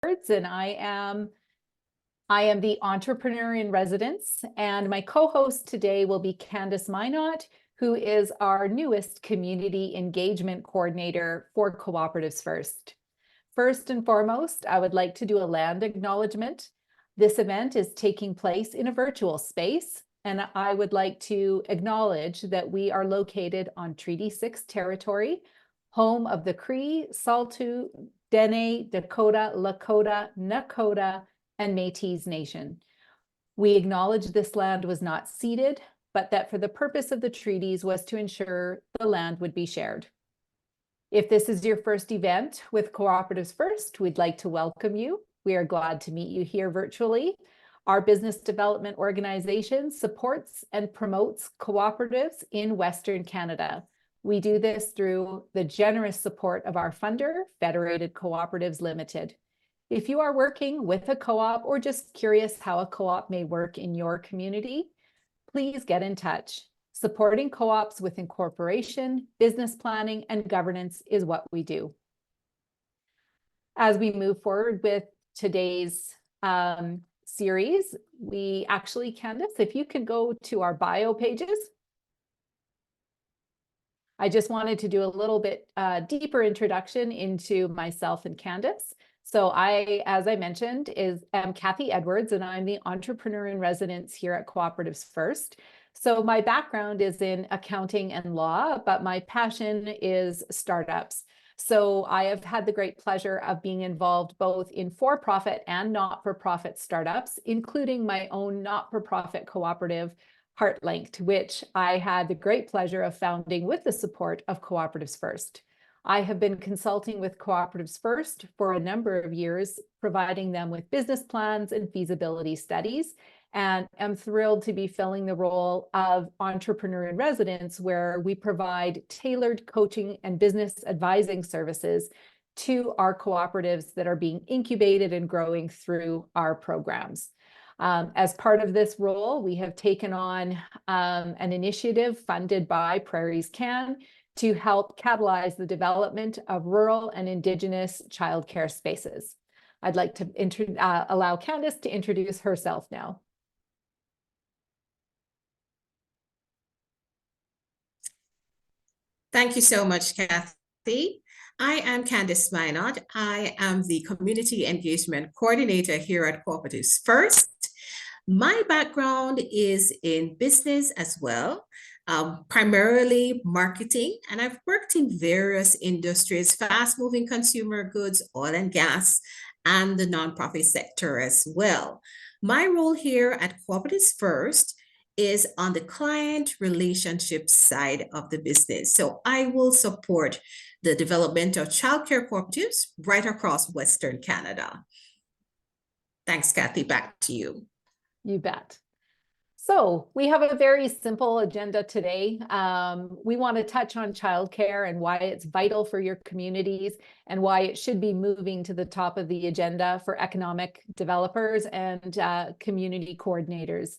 And I am the entrepreneur in residence, and my co-host today will be Candice Minott, who is our newest community engagement coordinator for Co-operatives First. First and foremost, I would like to do a land acknowledgement. This event is taking place in a virtual space, and I would like to acknowledge that we are located on Treaty 6 territory, home of the Cree, Saulteaux, Dene, Dakota, Lakota, Nakota, and Métis Nation. We acknowledge this land was not ceded, but that for the purpose of the treaties was to ensure the land would be shared. If this is your first event with Co-operatives First, we'd like to welcome you. We are glad to meet you here virtually. Our business development organization supports and promotes cooperatives in Western Canada. We do this through the generous support of our funder, Federated Cooperatives Limited. If you are working with a co-op or just curious how a co-op may work in your community, please get in touch. Supporting co-ops with incorporation, business planning, and governance is what we do. As we move forward with today's series, we actually, Candice, if you could go to our bio pages. I just wanted to do a little bit deeper introduction into myself and Candice. So as I mentioned, am Cathy Edwards, and I'm the entrepreneur in residence here at Co-operatives First. So my background is in accounting and law, but my passion is startups. So I have had the great pleasure of being involved both in for-profit and not-for-profit startups, including my own not-for-profit cooperative, HeartLinked, which I had the great pleasure of founding with the support of Co-operatives First. I have been consulting with Co-operatives First for a number of years, providing them with business plans and feasibility studies, and am thrilled to be filling the role of entrepreneur in residence, where we provide tailored coaching and business advising services to our cooperatives that are being incubated and growing through our programs. As part of this role, we have taken on an initiative funded by Prairies Can to help catalyze the development of rural and Indigenous childcare spaces. I'd like to allow Candice to introduce herself now. Thank you so much, Cathy. I am Candice Minott. I am the Community Engagement Coordinator here at Co-operatives First. My background is in business as well, primarily marketing, and I've worked in various industries, fast-moving consumer goods, oil and gas, and the nonprofit sector as well. My role here at Co-operatives First is on the client relationship side of the business. So I will support the development of childcare cooperatives right across Western Canada. Thanks, Cathy. Back to you. You bet. So we have a very simple agenda today. We want to touch on childcare and why it's vital for your communities and why it should be moving to the top of the agenda for economic developers and community coordinators.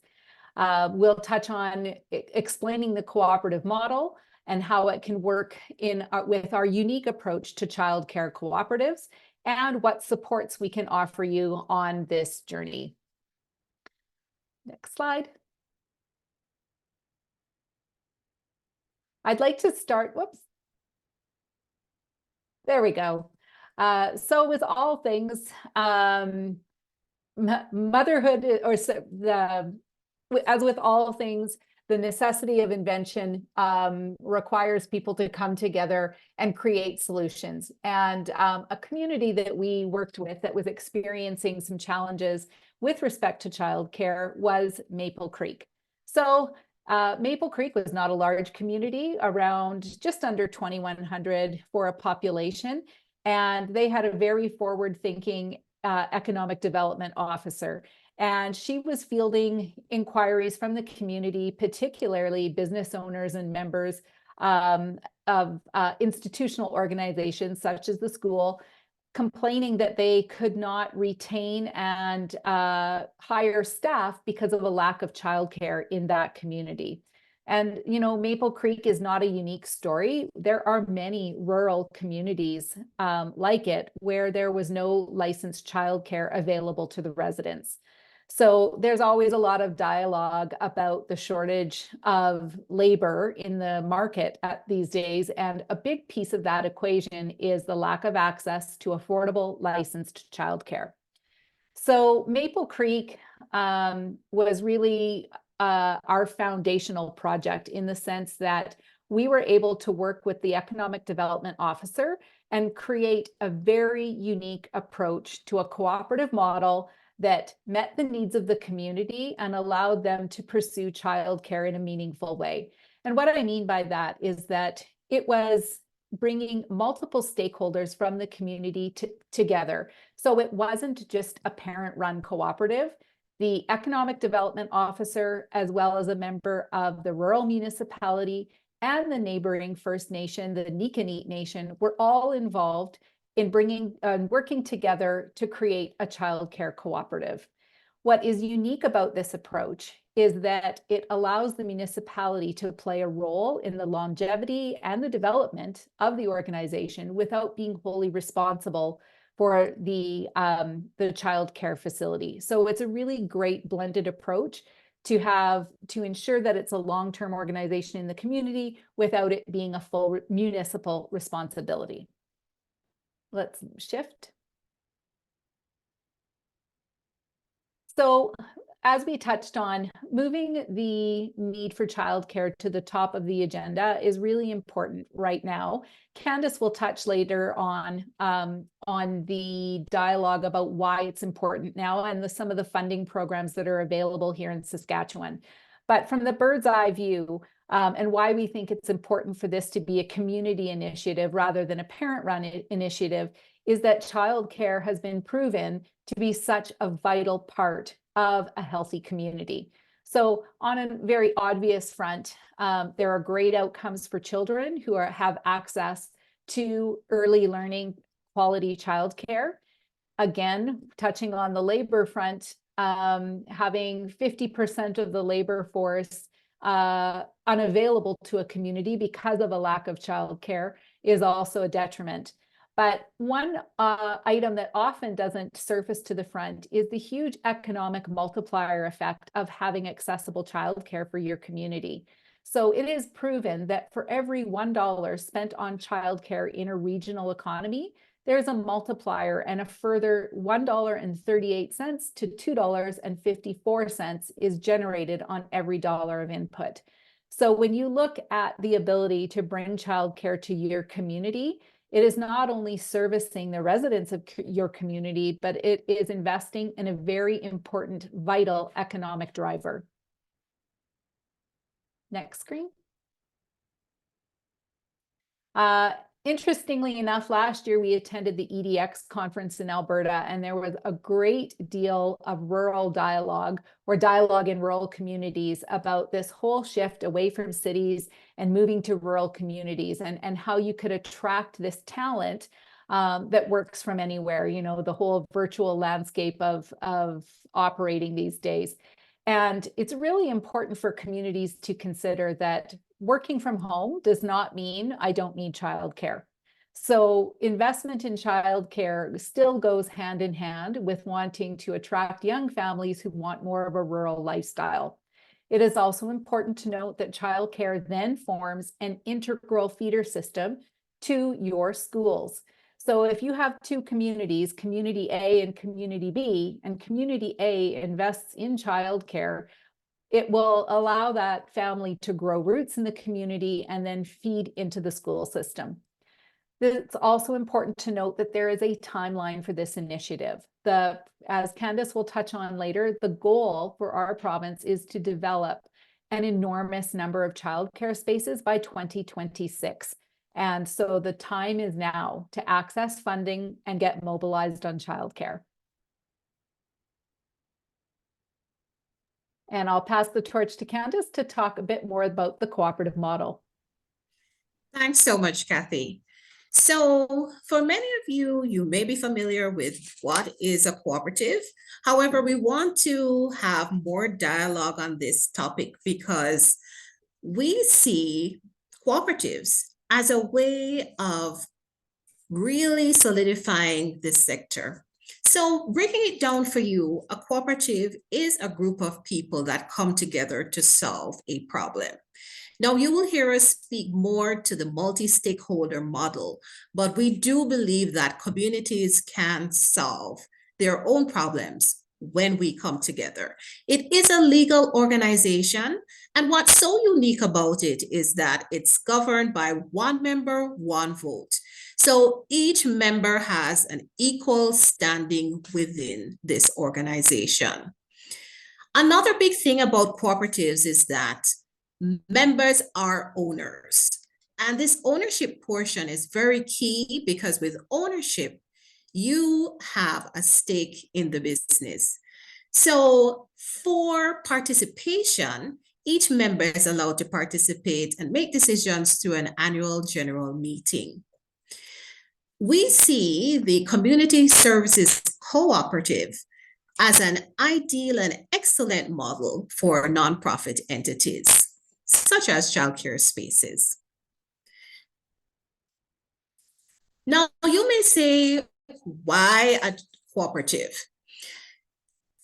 We'll touch on explaining the cooperative model and how it can work with our unique approach to childcare cooperatives and what supports we can offer you on this journey. Next slide. I'd like to start, whoops. There we go. So with all things, motherhood, as with all things, the necessity of invention requires people to come together and create solutions. And a community that we worked with that was experiencing some challenges with respect to childcare was Maple Creek. So Maple Creek was not a large community, around just under 2,100 for a population. And they had a very forward-thinking economic development officer. And she was fielding inquiries from the community, particularly business owners and members of institutional organizations such as the school, complaining that they could not retain and hire staff because of a lack of childcare in that community. And, Maple Creek is not a unique story. There are many rural communities like it where there was no licensed childcare available to the residents. So there's always a lot of dialogue about the shortage of labor in the market these days. And a big piece of that equation is the lack of access to affordable licensed childcare. So Maple Creek was really our foundational project in the sense that we were able to work with the economic development officer and create a very unique approach to a cooperative model that met the needs of the community and allowed them to pursue childcare in a meaningful way. And what I mean by that is that it was bringing multiple stakeholders from the community together. So it wasn't just a parent-run cooperative. The economic development officer, as well as a member of the rural municipality and the neighboring First Nation, the Nikanit Nation, were all involved in bringing and working together to create a childcare cooperative. What is unique about this approach is that it allows the municipality to play a role in the longevity and the development of the organization without being wholly responsible for the child care facility. So it's a really great blended approach to ensure that it's a long-term organization in the community without it being a full municipal responsibility. Let's shift. So as we touched on, moving the need for childcare to the top of the agenda is really important right now. Candice will touch later on the dialogue about why it's important now and some of the funding programs that are available here in Saskatchewan. But from the bird's eye view, and why we think it's important for this to be a community initiative rather than a parent-run initiative is that childcare has been proven to be such a vital part of a healthy community. So on a very obvious front, there are great outcomes for children who have access to early learning, quality childcare. Again, touching on the labor front, having 50% of the labor force unavailable to a community because of a lack of childcare is also a detriment. But one item that often doesn't surface to the front is the huge economic multiplier effect of having accessible childcare for your community. So it is proven that for every $1 spent on childcare in a regional economy, there's a multiplier and a further $1.38 to $2.54 is generated on every dollar of input. So when you look at the ability to bring childcare to your community, it is not only servicing the residents of your community, but it is investing in a very important, vital economic driver. Next screen. Interestingly enough, last year we attended the EDX conference in Alberta, and there was a great deal of rural dialogue or dialogue in rural communities about this whole shift away from cities and moving to rural communities and how you could attract this talent that works from anywhere, you know, the whole virtual landscape of operating these days. And it's really important for communities to consider that working from home does not mean I don't need childcare. So investment in childcare still goes hand in hand with wanting to attract young families who want more of a rural lifestyle. It is also important to note that childcare then forms an integral feeder system to your schools. So if you have two communities, Community A and Community B, and Community A invests in childcare, it will allow that family to grow roots in the community and then feed into the school system. It's also important to note that there is a timeline for this initiative. As Candice will touch on later, the goal for our province is to develop an enormous number of childcare spaces by 2026. And so the time is now to access funding and get mobilized on childcare. And I'll pass the torch to Candice to talk a bit more about the cooperative model. Thanks so much, Cathy. So for many of you, you may be familiar with what is a cooperative. However, we want to have more dialogue on this topic because we see cooperatives as a way of really solidifying this sector. So breaking it down for you, a cooperative is a group of people that come together to solve a problem. Now, you will hear us speak more to the multi-stakeholder model, but we do believe that communities can solve their own problems when we come together. It is a legal organization, and what's so unique about it is that it's governed by one member, one vote. So each member has an equal standing within this organization. Another big thing about cooperatives is that members are owners. And this ownership portion is very key because with ownership, you have a stake in the business. So for participation, each member is allowed to participate and make decisions through an annual general meeting. We see the community services cooperative as an ideal and excellent model for nonprofit entities, such as childcare spaces. Now, you may say, why a cooperative?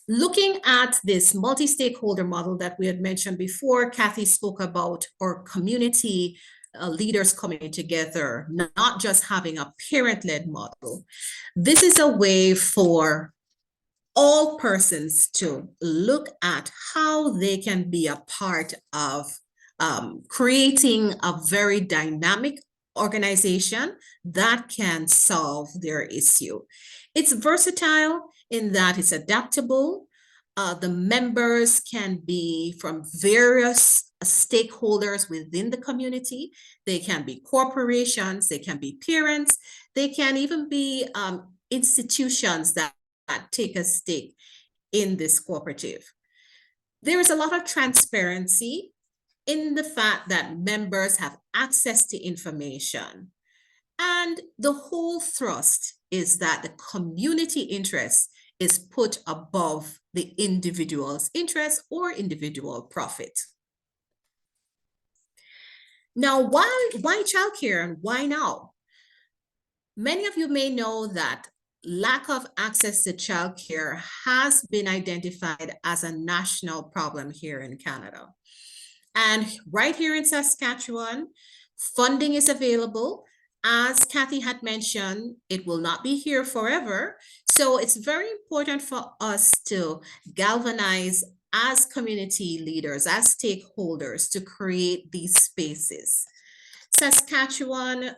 Looking at this multi-stakeholder model that we had mentioned before, Cathy spoke about our community leaders coming together, not just having a parent-led model. This is a way for all persons to look at how they can be a part of creating a very dynamic organization that can solve their issue. It's versatile in that it's adaptable. The members can be from various stakeholders within the community. They can be corporations, they can be parents, they can even be institutions that take a stake in this cooperative. There is a lot of transparency in the fact that members have access to information. And the whole thrust is that the community interest is put above the individual's interest or individual profit. Now, why childcare and why now? Many of you may know that lack of access to childcare has been identified as a national problem here in Canada. And right here in Saskatchewan, funding is available. As Cathy had mentioned, it will not be here forever. So it's very important for us to galvanize as community leaders, as stakeholders, to create these spaces. Saskatchewan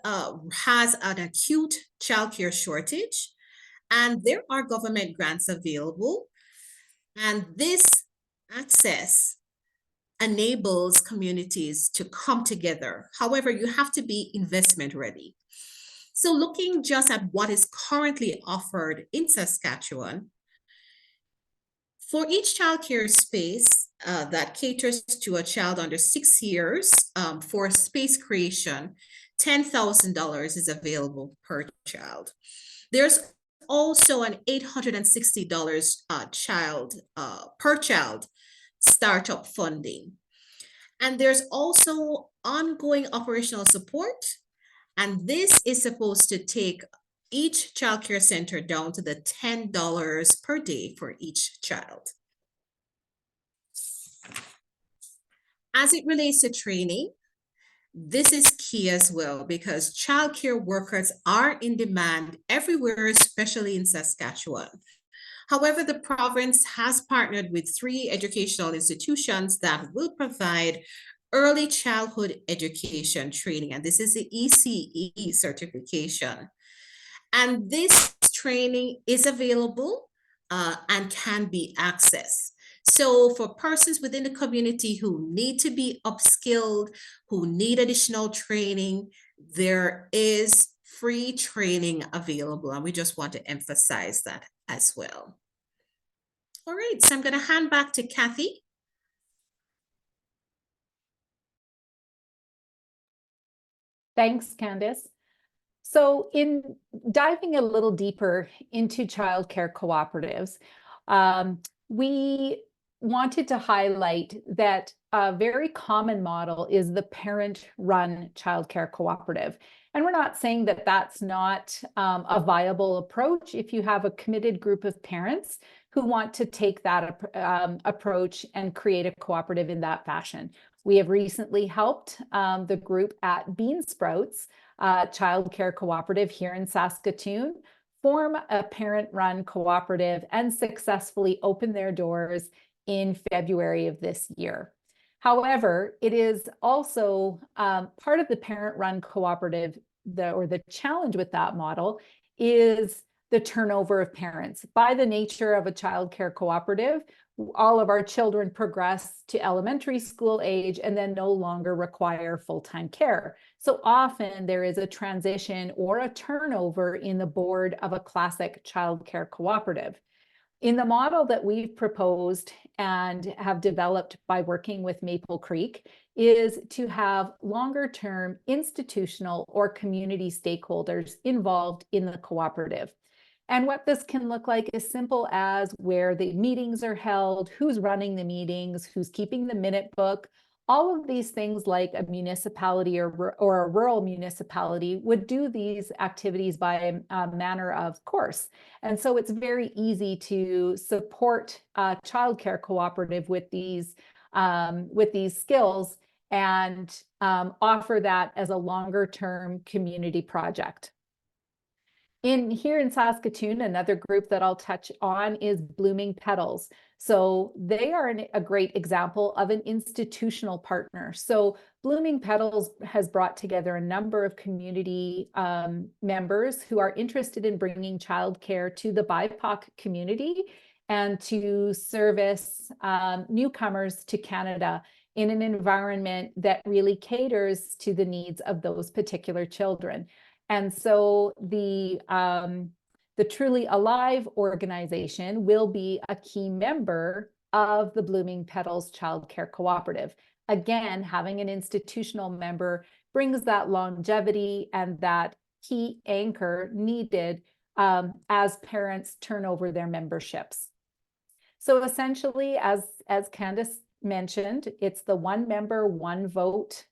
has an acute childcare shortage, and there are government grants available. And this access enables communities to come together. However, you have to be investment ready. So looking just at what is currently offered in Saskatchewan, for each childcare space that caters to a child under 6 years, for space creation, $10,000 is available per child. There's also an $860 per child startup funding. And there's also ongoing operational support. And this is supposed to take each childcare center down to the $10 per day for each child. As it relates to training, this is key as well because childcare workers are in demand everywhere, especially in Saskatchewan. However, the province has partnered with 3 educational institutions that will provide early childhood education training, and this is the ECE certification. And this training is available and can be accessed. So for persons within the community who need to be upskilled, who need additional training, there is free training available. And we just want to emphasize that as well. All right, so I'm going to hand back to Cathy. Thanks, Candice. So in diving a little deeper into childcare cooperatives, we wanted to highlight that a very common model is the parent-run childcare cooperative. And we're not saying that that's not a viable approach if you have a committed group of parents who want to take that approach and create a cooperative in that fashion. We have recently helped the group at Bean Sprouts childcare cooperative here in Saskatoon form a parent-run cooperative and successfully open their doors in February of this year. However, it is also part of the parent-run cooperative, the challenge with that model is the turnover of parents. By the nature of a childcare cooperative, all of our children progress to elementary school age and then no longer require full-time care. So often there is a transition or a turnover in the board of a classic childcare cooperative. In the model that we've proposed and have developed by working with Maple Creek is to have longer-term institutional or community stakeholders involved in the cooperative. And what this can look like is simple as where the meetings are held, who's running the meetings, who's keeping the minute book. All of these things like a municipality or a rural municipality would do these activities by a manner of course. And so it's very easy to support a childcare cooperative with these skills and offer that as a longer-term community project. Here in Saskatoon, another group that I'll touch on is Blooming Petals. So they are a great example of an institutional partner. So Blooming Petals has brought together a number of community members who are interested in bringing childcare to the BIPOC community and to service newcomers to Canada in an environment that really caters to the needs of those particular children. And so the Truly Alive organization will be a key member of the Blooming Petals Childcare Cooperative. Again, having an institutional member brings that longevity and that key anchor needed as parents turn over their memberships. So essentially, as Candice mentioned, it's the one member, one vote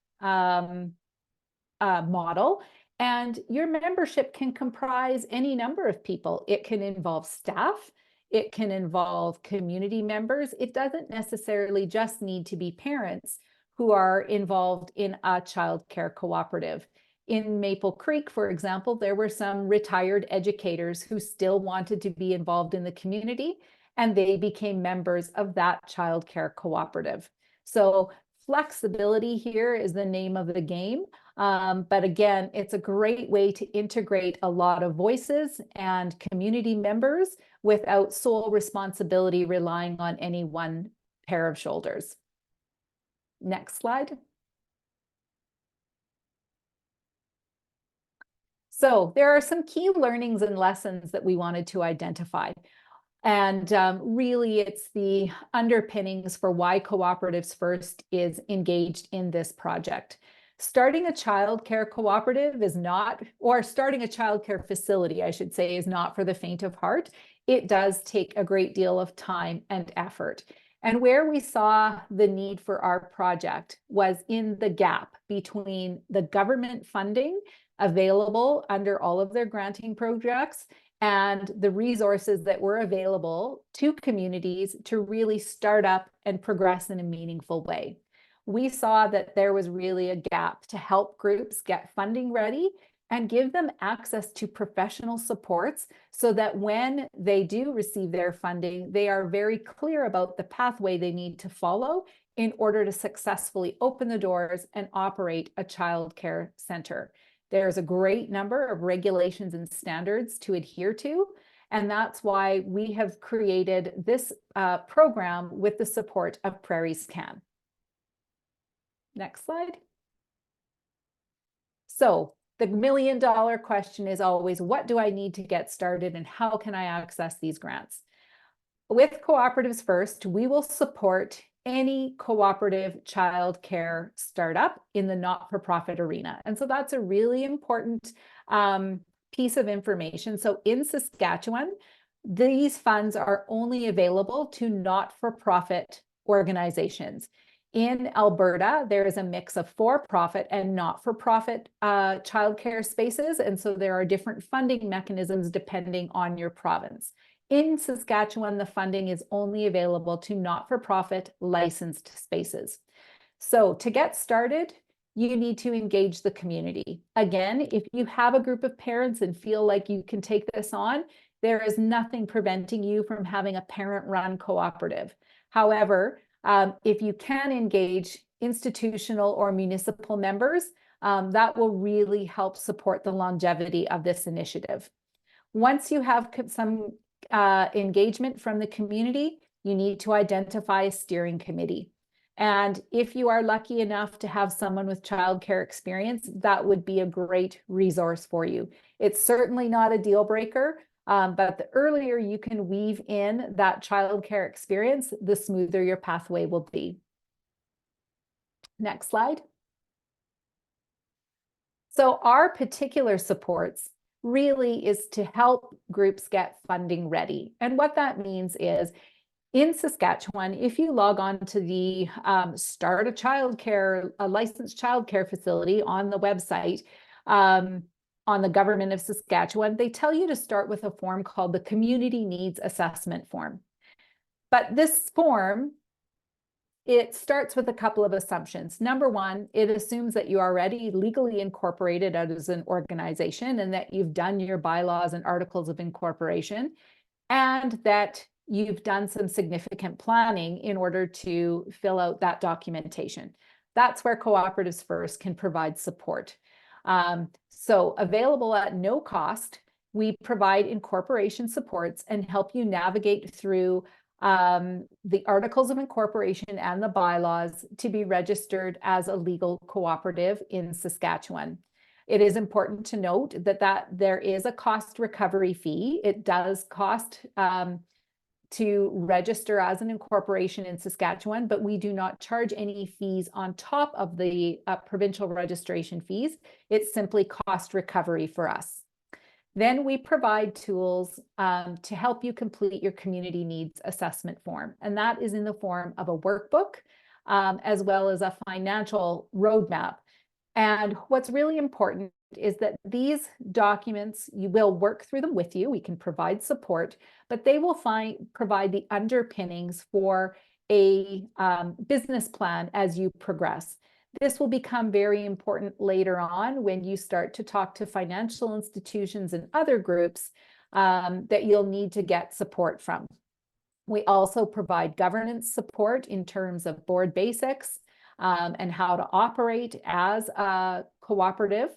model. And your membership can comprise any number of people. It can involve staff. It can involve community members. It doesn't necessarily just need to be parents who are involved in a childcare cooperative. In Maple Creek, for example, there were some retired educators who still wanted to be involved in the community, and they became members of that childcare cooperative. So flexibility here is the name of the game. But again, it's a great way to integrate a lot of voices and community members without sole responsibility relying on any one pair of shoulders. Next slide. So there are some key learnings and lessons that we wanted to identify. And really, it's the underpinnings for why Cooperatives First is engaged in this project. Starting a childcare cooperative is not, or starting a childcare facility, I should say, is not for the faint of heart. It does take a great deal of time and effort. And where we saw the need for our project was in the gap between the government funding available under all of their granting projects and the resources that were available to communities to really start up and progress in a meaningful way. We saw that there was really a gap to help groups get funding ready and give them access to professional supports so that when they do receive their funding, they are very clear about the pathway they need to follow in order to successfully open the doors and operate a childcare center. There's a great number of regulations and standards to adhere to, and that's why we have created this program with the support of Prairies Can. Next slide. So the million-dollar question is always, what do I need to get started and how can I access these grants? With Cooperatives First, we will support any cooperative childcare startup in the not-for-profit arena. And so that's a really important piece of information. So in Saskatchewan, these funds are only available to not-for-profit organizations. In Alberta, there is a mix of for-profit and not-for-profit childcare spaces, and so there are different funding mechanisms depending on your province. In Saskatchewan, the funding is only available to not-for-profit licensed spaces. So to get started, you need to engage the community. Again, if you have a group of parents and feel like you can take this on, there is nothing preventing you from having a parent-run cooperative. However, if you can engage institutional or municipal members, that will really help support the longevity of this initiative. Once you have some engagement from the community, you need to identify a steering committee. And if you are lucky enough to have someone with childcare experience, that would be a great resource for you. It's certainly not a deal breaker, but the earlier you can weave in that childcare experience, the smoother your pathway will be. Next slide. So our particular supports really is to help groups get funding ready. And what that means is, in Saskatchewan, if you log on to the Start a licensed childcare facility on the website, on the Government of Saskatchewan, they tell you to start with a form called the Community Needs Assessment Form. But this form, it starts with a couple of assumptions. Number one, it assumes that you are already legally incorporated as an organization and that you've done your bylaws and articles of incorporation, and that you've done some significant planning in order to fill out that documentation. That's where Cooperatives First can provide support. So available at no cost, we provide incorporation supports and help you navigate through the articles of incorporation and the bylaws to be registered as a legal cooperative in Saskatchewan. It is important to note that there is a cost recovery fee. It does cost to register as an incorporation in Saskatchewan, but we do not charge any fees on top of the provincial registration fees. It's simply cost recovery for us. Then we provide tools to help you complete your community needs assessment form, and that is in the form of a workbook as well as a financial roadmap. And what's really important is that these documents, you will work through them with you. We can provide support, but they will provide the underpinnings for a business plan as you progress. This will become very important later on when you start to talk to financial institutions and other groups that you'll need to get support from. We also provide governance support in terms of board basics and how to operate as a cooperative.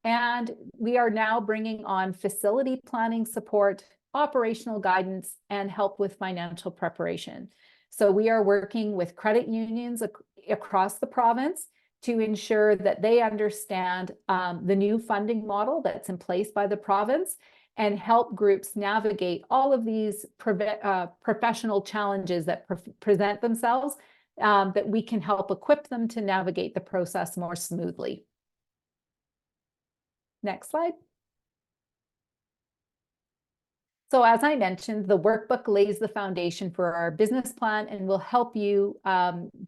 And we are now bringing on facility planning support, operational guidance, and help with financial preparation. So we are working with credit unions across the province to ensure that they understand the new funding model that's in place by the province and help groups navigate all of these professional challenges that present themselves, that we can help equip them to navigate the process more smoothly. Next slide. So as I mentioned, the workbook lays the foundation for our business plan and will help you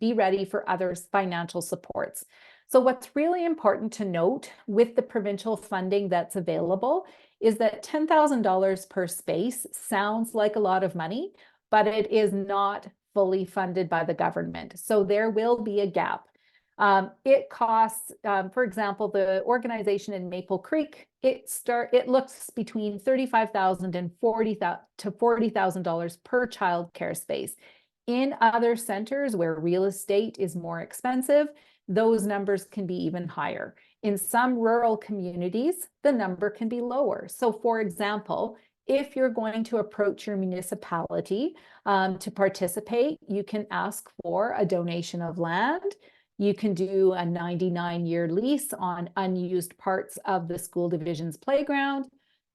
be ready for others' financial supports. So what's really important to note with the provincial funding that's available is that $10,000 per space sounds like a lot of money, but it is not fully funded by the government. So there will be a gap. It costs, for example, the organization in Maple Creek, it looks between $35,000 and $40,000 per childcare space. In other centers where real estate is more expensive, those numbers can be even higher. In some rural communities, the number can be lower. So for example, if you're going to approach your municipality to participate, you can ask for a donation of land. You can do a 99-year lease on unused parts of the school division's playground,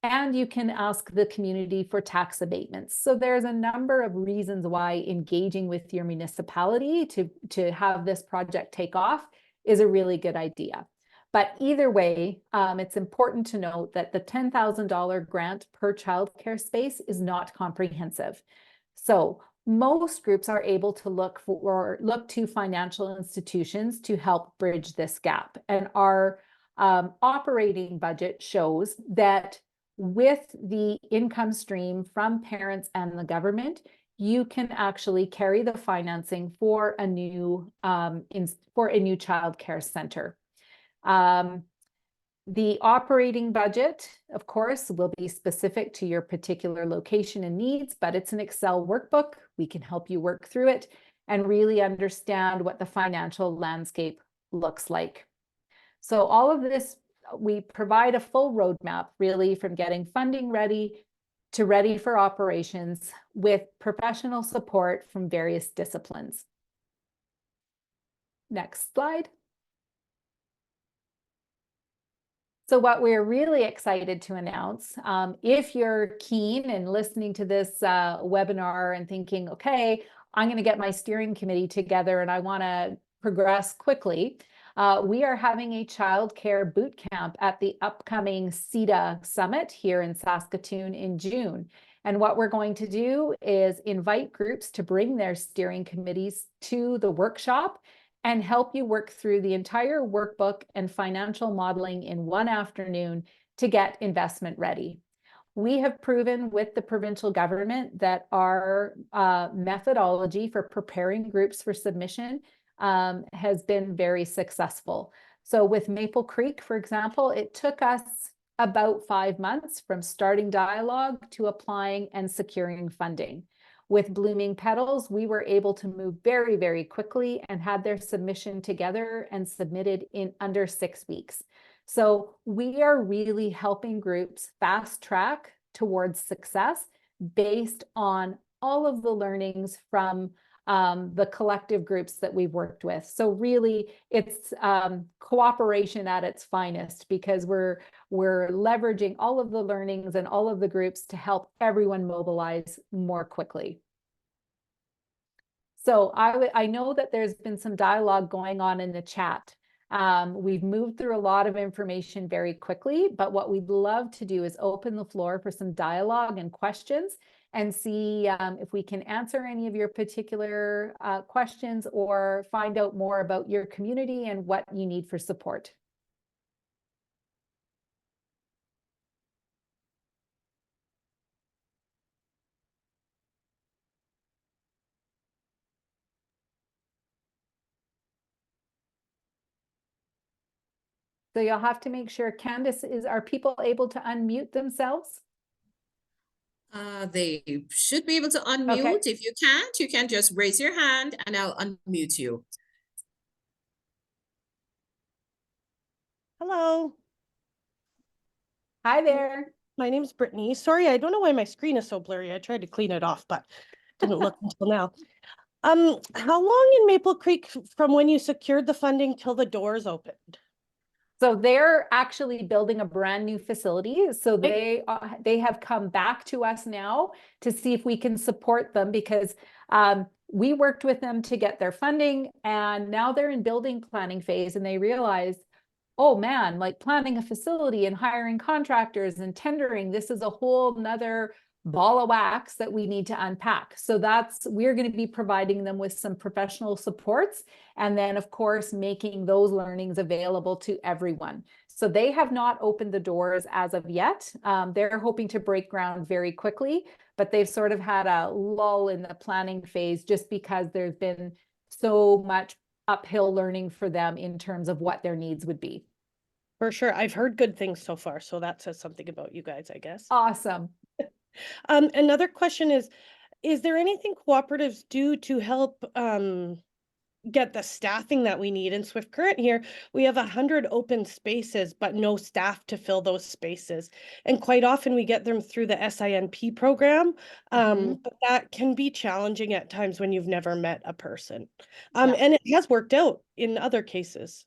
and you can ask the community for tax abatements. So there's a number of reasons why engaging with your municipality to have this project take off is a really good idea. But either way, it's important to note that the $10,000 grant per childcare space is not comprehensive. So most groups are able to look to financial institutions to help bridge this gap. And our operating budget shows that with the income stream from parents and the government, you can actually carry the financing for a new childcare center. The operating budget, of course, will be specific to your particular location and needs, but it's an Excel workbook. We can help you work through it and really understand what the financial landscape looks like. So all of this, we provide a full roadmap, really, from getting funding ready to ready for operations with professional support from various disciplines. Next slide. So what we're really excited to announce, if you're keen and listening to this webinar and thinking, okay, I'm going to get my steering committee together and I want to progress quickly, we are having a childcare boot camp at the upcoming CETA Summit here in Saskatoon in June. And what we're going to do is invite groups to bring their steering committees to the workshop and help you work through the entire workbook and financial modeling in one afternoon to get investment ready. We have proven with the provincial government that our methodology for preparing groups for submission has been very successful. So with Maple Creek, for example, it took us about 5 months from starting dialogue to applying and securing funding. With Blooming Petals, we were able to move very, very quickly and had their submission together and submitted in under 6 weeks. So we are really helping groups fast track towards success based on all of the learnings from the collective groups that we've worked with. So really, it's cooperation at its finest, because we're leveraging all of the learnings and all of the groups to help everyone mobilize more quickly. So I know that there's been some dialogue going on in the chat. We've moved through a lot of information very quickly, but what we'd love to do is open the floor for some dialogue and questions and see if we can answer any of your particular questions or find out more about your community and what you need for support. So you'll have to make sure, Candice, are people able to unmute themselves? They should be able to unmute. Okay. If you can't, you can just raise your hand and I'll unmute you. Hello. Hi there. My name's Brittany. Sorry, I don't know why my screen is so blurry. I tried to clean it off, but didn't look until now. How long in Maple Creek from when you secured the funding till the doors opened? So they're actually building a brand new facility. So they have come back to us now to see if we can support them, because we worked with them to get their funding, and now they're in building planning phase, and they realized, oh man, like planning a facility and hiring contractors and tendering, this is a whole nother ball of wax that we need to unpack. So we're going to be providing them with some professional supports, and then of course making those learnings available to everyone. So they have not opened the doors as of yet. They're hoping to break ground very quickly, but they've sort of had a lull in the planning phase just because there's been so much uphill learning for them in terms of what their needs would be. For sure. I've heard good things so far, so that says something about you guys, I guess. Awesome. Another question is there anything cooperatives do to help get the staffing that we need? In Swift Current here, we have 100 open spaces, but no staff to fill those spaces. And quite often we get them through the SINP program, but that can be challenging at times when you've never met a person. And it has worked out in other cases.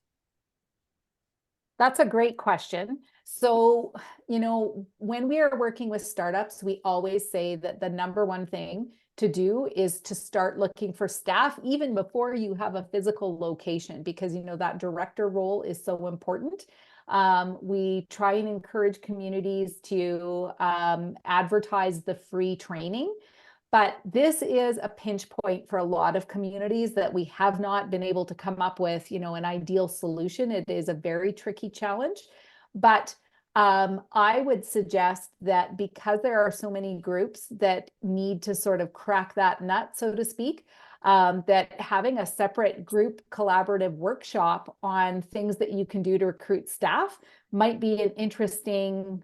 That's a great question. So, when we are working with startups, we always say that the number one thing to do is to start looking for staff even before you have a physical location, because that director role is so important. We try and encourage communities to advertise the free training. But this is a pinch point for a lot of communities that we have not been able to come up with, an ideal solution. It is a very tricky challenge. But I would suggest that because there are so many groups that need to sort of crack that nut, so to speak, that having a separate group collaborative workshop on things that you can do to recruit staff might be an interesting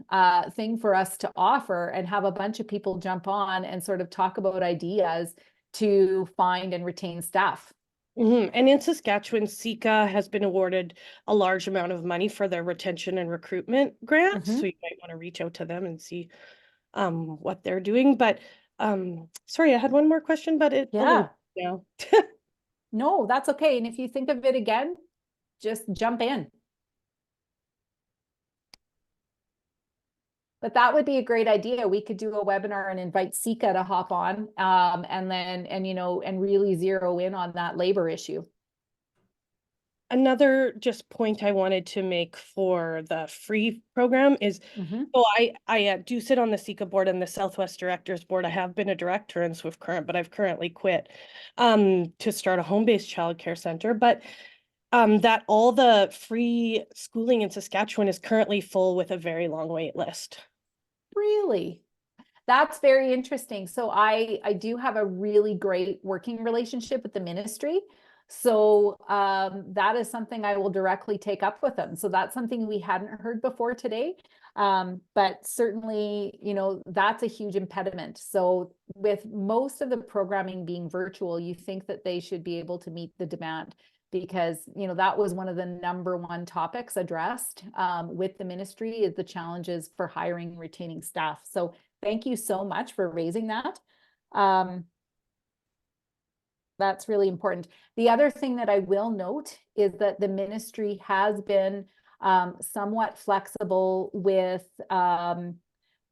thing for us to offer, and have a bunch of people jump on and sort of talk about ideas to find and retain staff. And in Saskatchewan, SECA has been awarded a large amount of money for their retention and recruitment grants. So you might want to reach out to them and see what they're doing. But sorry, I had one more question, but it Yeah. now. No, that's okay. And if you think of it again, just jump in. But that would be a great idea. We could do a webinar and invite SECA to hop on, and really zero in on that labor issue. Another just point I wanted to make for the free program is, so I do sit on the SECA board and the Southwest Directors Board. I have been a director in Swift Current, but I've currently quit to start a home-based childcare center. But that all the free schooling in Saskatchewan is currently full with a very long wait list. Really? That's very interesting. So I do have a really great working relationship with the ministry. So that is something I will directly take up with them. So that's something we hadn't heard before today. But certainly, that's a huge impediment. So with most of the programming being virtual, you think that they should be able to meet the demand, because that was one of the #1 topics addressed with the ministry, is the challenges for hiring and retaining staff. So thank you so much for raising that. That's really important. The other thing that I will note is that the ministry has been somewhat flexible with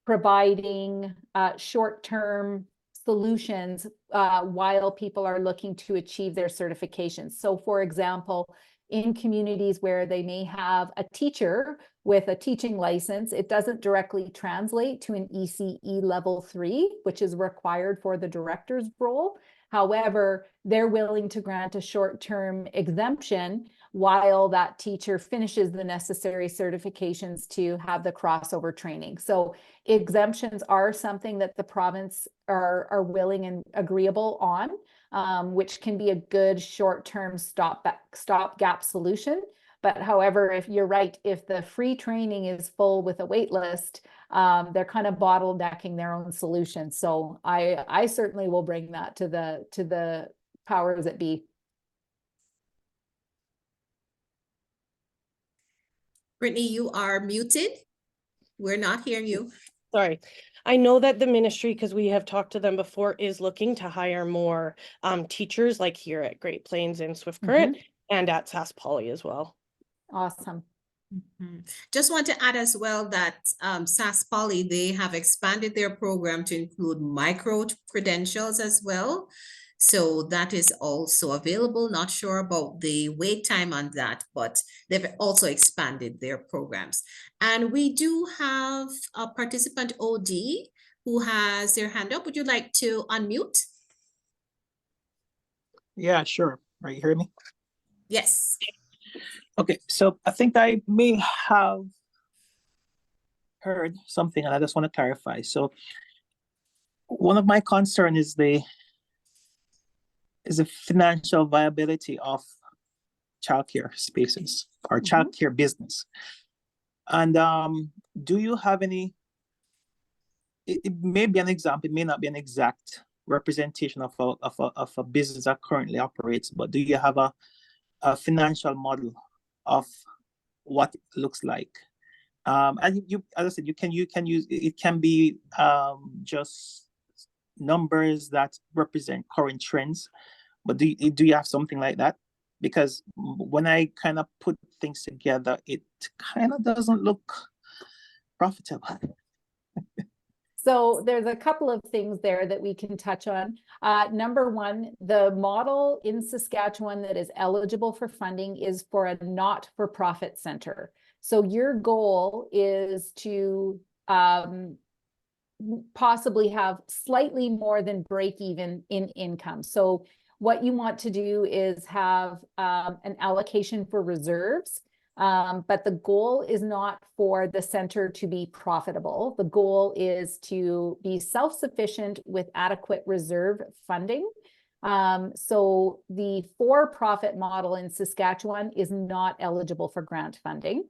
providing short-term solutions while people are looking to achieve their certifications. So for example, in communities where they may have a teacher with a teaching license, it doesn't directly translate to an ECE level 3, which is required for the director's role. However, they're willing to grant a short-term exemption while that teacher finishes the necessary certifications to have the crossover training. So exemptions are something that the province are willing and agreeable on, which can be a good short-term stopgap solution. But however, if you're right, if the free training is full with a wait list, they're kind of bottlenecking their own solution. So I certainly will bring that to the powers that be. Brittany, you are muted. We're not hearing you. Sorry. I know that the ministry, because we have talked to them before, is looking to hire more teachers, like here at Great Plains and Swift Current and at Sask Poly as well. Awesome. Just want to add as well that Sask Poly, they have expanded their program to include micro credentials as well. So that is also available. Not sure about the wait time on that, but they've also expanded their programs. And we do have a participant OD who has their hand up. Would you like to unmute? Yeah, sure. Are you hearing me? Yes. Okay, so I think I may have heard something and I just want to clarify. So one of my concerns is the financial viability of childcare spaces or childcare business. And do you have any, it may be an example, it may not be an exact representation of a business that currently operates, but do you have a financial model of what it looks like? And you, as I said, you can use, it can be just numbers that represent current trends, but do you have something like that? Because when I kind of put things together, it kind of doesn't look profitable. So there's a couple of things there that we can touch on. Number one, the model in Saskatchewan that is eligible for funding is for a not-for-profit center. So your goal is to possibly have slightly more than break even in income. So what you want to do is have an allocation for reserves. But the goal is not for the center to be profitable. The goal is to be self-sufficient with adequate reserve funding. So the for-profit model in Saskatchewan is not eligible for grant funding.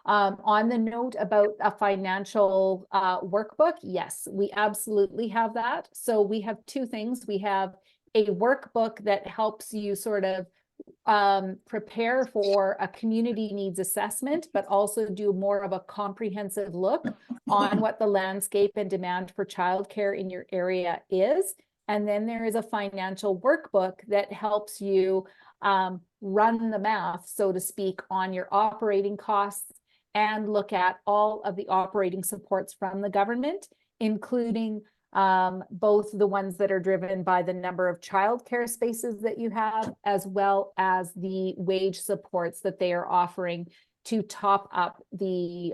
On the note about a financial workbook, yes, we absolutely have that. So we have two things. We have a workbook that helps you sort of prepare for a community needs assessment, but also do more of a comprehensive look on what the landscape and demand for childcare in your area is. And then there is a financial workbook that helps you run the math, so to speak, on your operating costs and look at all of the operating supports from the government, including both the ones that are driven by the number of childcare spaces that you have, as well as the wage supports that they are offering to top up the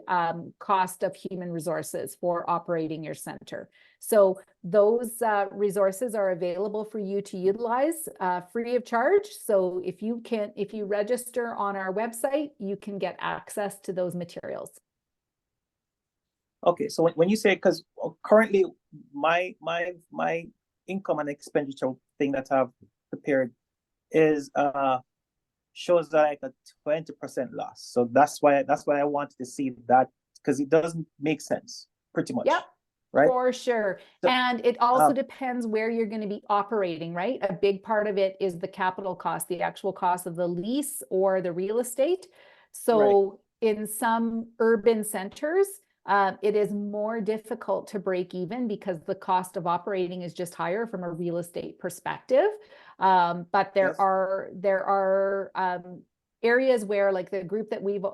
cost of human resources for operating your center. So those resources are available for you to utilize free of charge. So if you register on our website, you can get access to those materials. Okay, so when you say, because currently my income and expenditure thing that I've prepared is shows like a 20% loss. So that's why I wanted to see that, because it doesn't make sense pretty much. Yep. Right? For sure. So, and it also depends where you're going to be operating, right? A big part of it is the capital cost, the actual cost of the lease or the real estate. So in some urban centers, it is more difficult to break even because the cost of operating is just higher from a real estate perspective. But there are areas where, like the group that we've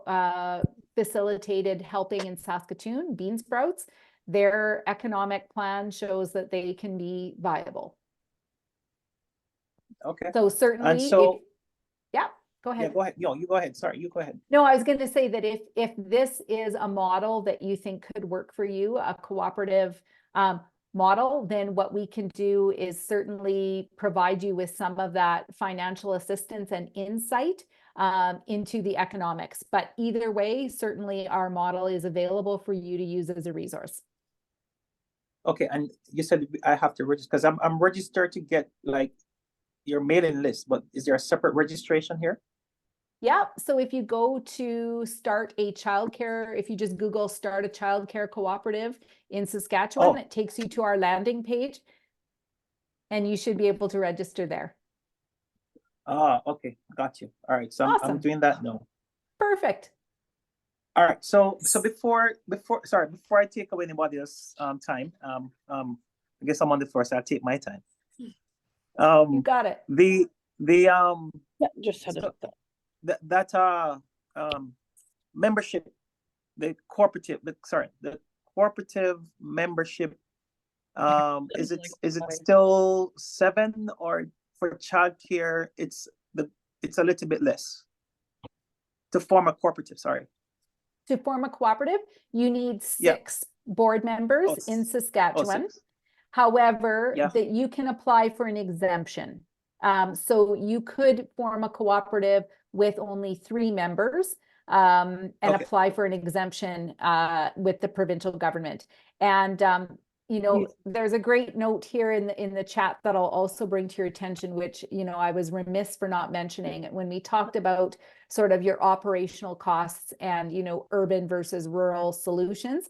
facilitated helping in Saskatoon, Bean Sprouts, their economic plan shows that they can be viable. Okay. So certainly, and so, yeah, go ahead. Yeah, go ahead. No, you go ahead. Sorry, you go ahead. No, I was going to say that if this is a model that you think could work for you, a cooperative model, then what we can do is certainly provide you with some of that financial assistance and insight into the economics. But either way, certainly our model is available for you to use as a resource. Okay, and you said I have to register, because I'm registered to get like your mailing list, but is there a separate registration here? Yeah, so if you go to start a childcare, if you just Google start a childcare cooperative in Saskatchewan, it takes you to our landing page and you should be able to register there. Okay, got you. All right, so Awesome. I'm doing that now. Perfect. All right, so before I take away anybody else's time, I guess I'm on the floor, so I'll take my time. You got it. Yeah, just had it up there. That membership, the cooperative membership, is it still 7, or for childcare it's a little bit less to form a cooperative? Sorry. To form a cooperative, you need 6 board members in Saskatchewan. However, that you can apply for an exemption. So you could form a cooperative with only 3 members and apply for an exemption with the provincial government. And you know, there's a great note here in the chat that I'll also bring to your attention, which, you know, I was remiss for not mentioning when we talked about sort of your operational costs and, you know, urban versus rural solutions.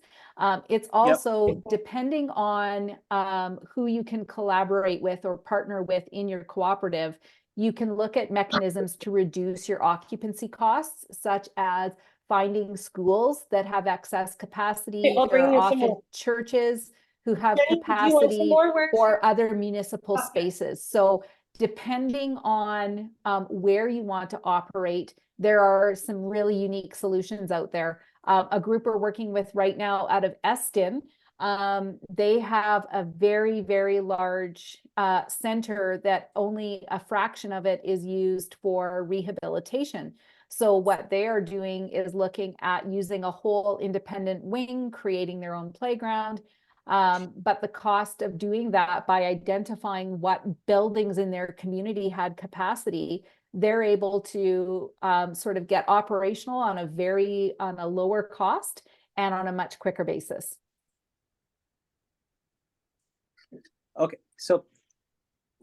It's also depending on who you can collaborate with or partner with in your cooperative, you can look at mechanisms to reduce your occupancy costs, such as finding schools that have excess capacity. There are often churches who have capacity or other municipal spaces. So depending on where you want to operate, there are some really unique solutions out there. A group we're working with right now out of Eston They have a very, very large center that only a fraction of it is used for rehabilitation. So what they are doing is looking at using a whole independent wing, creating their own playground. But the cost of doing that by identifying what buildings in their community had capacity, they're able to sort of get operational on a lower cost and on a much quicker basis. Okay, so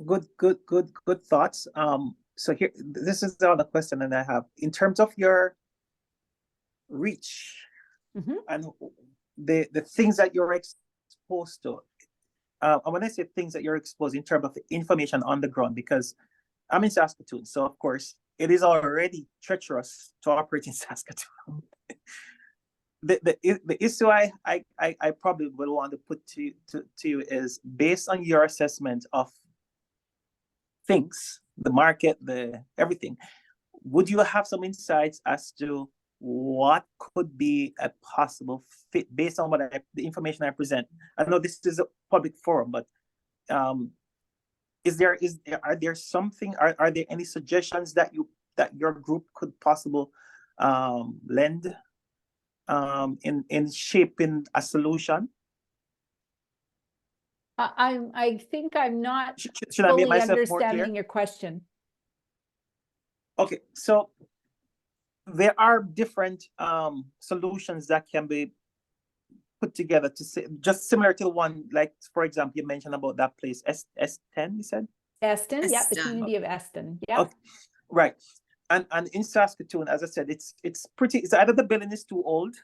good thoughts. So here, this is the other question that I have. In terms of your reach and the things that you're exposed to, and when I say things that you're exposed in terms of the information on the ground, because I'm in Saskatoon, so of course it is already treacherous to operate in Saskatoon. The issue I probably would want to put to you is, based on your assessment of things, the market, everything, would you have some insights as to what could be a possible fit based on the information I present? I know this is a public forum, but are there any suggestions that your group could possibly lend in shaping a solution? I think I'm not Should I make fully myself more clear? understanding your question. Okay, so there are different solutions that can be put together to say, just similar to one, like, for example, you mentioned about that place, S10, you said? Eston, yeah, the Eston. community of Eston, yeah. Okay, right. And in Saskatoon, as I said, it's either the building is too old,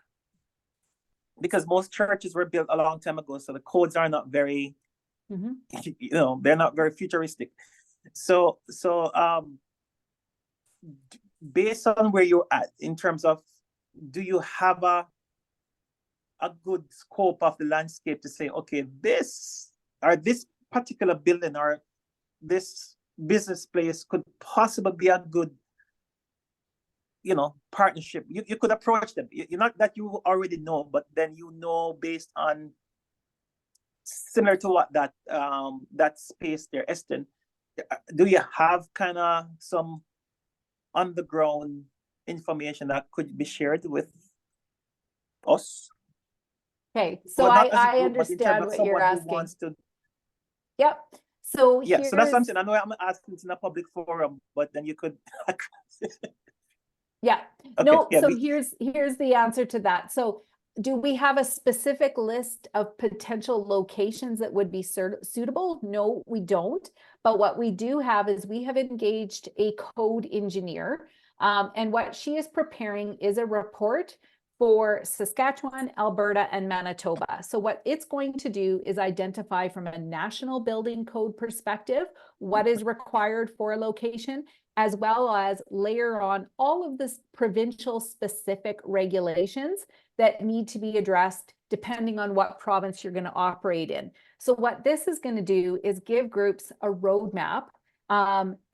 because most churches were built a long time ago, so the codes are not very, they're not very futuristic. So based on where you're at in terms of, do you have a good scope of the landscape to say, okay, this particular building or this business place could possibly be a good, partnership? You could approach them. You're not that you already know, but then based on similar to what that space there, Eston, do you have kind of some on the ground information that could be shared with us? Okay, so Well, not as a I group, but in terms understand of what you're someone who asking. wants to. Yep. So Yeah, so that's here's, something. I know I'm asking in a public forum, but then you could. yeah, Okay, no, yeah, so here's the answer to that. So do we have a specific list of potential locations that would be suitable? No, we don't. But what we do have is we have engaged a code engineer, and what she is preparing is a report for Saskatchewan, Alberta, and Manitoba. So what it's going to do is identify from a national building code perspective what is required for a location, as well as layer on all of this provincial specific regulations that need to be addressed depending on what province you're going to operate in. So what this is going to do is give groups a roadmap